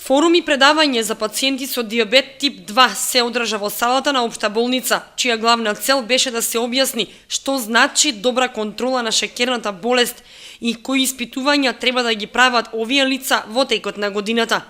Форум и предавање за пациенти со диабет тип 2 се одржа во салата на Општа болница, чија главна цел беше да се објасни што значи добра контрола на шеќерната болест и кои испитувања треба да ги прават овие лица во текот на годината.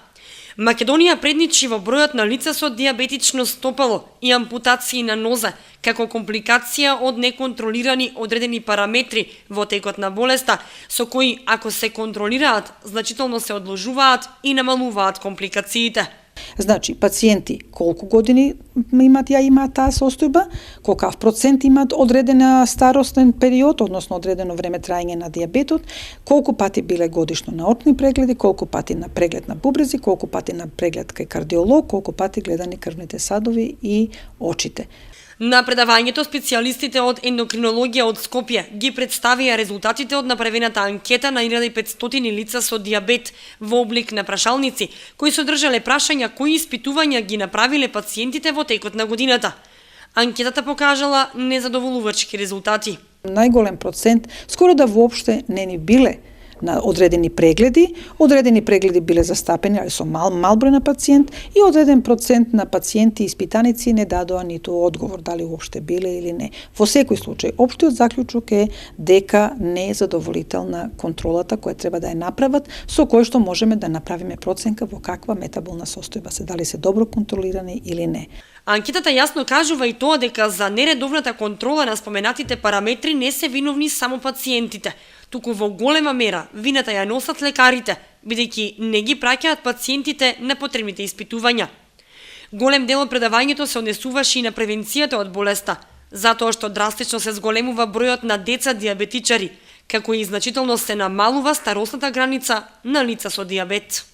Македонија предничи во бројот на лица со диабетично стопало и ампутации на ноза, како компликација од неконтролирани одредени параметри во текот на болеста, со кои, ако се контролираат, значително се одложуваат и намалуваат компликациите. Значи, пациенти колку години имаат таа состојба, колкав процент имаат одредена старостен период, односно одредено време траење на диабетот, колку пати биле годишно на очни прегледи, колку пати на преглед на бубрези, колку пати на преглед кај кардиолог, колку пати гледани крвните садови и очите. На предавањето специјалистите од ендокринологија од Скопје ги представија резултатите од направената анкета на 1500 лица со диабет во облик на прашалници, кои содржале прашања кои испитувања ги направиле пациентите во текот на годината. Анкетата покажала незадоволувачки резултати. Најголем процент, скоро да воопште не ни биле на одредени прегледи биле застапени, али со мал број на пациент и одреден процент на пациенти и испитаници не дадоа ниту одговор дали уопште биле или не. Во секој случај, општиот заклучок е дека не е задоволителна контролата која треба да ја направат, со кој што можеме да направиме проценка во каква метаболна состојба се, дали се добро контролирани или не. Анкетата јасно кажува и тоа дека за нередовната контрола на споменатите параметри не се виновни само пациентите, туку во голема мера вината ја носат лекарите, бидејќи не ги праќаат пациентите на потребните испитувања. Голем дел од предавањето се однесуваше и на превенцијата од болеста, затоа што драстично се зголемува бројот на деца диабетичари, како и значително се намалува старосната граница на лица со диабет.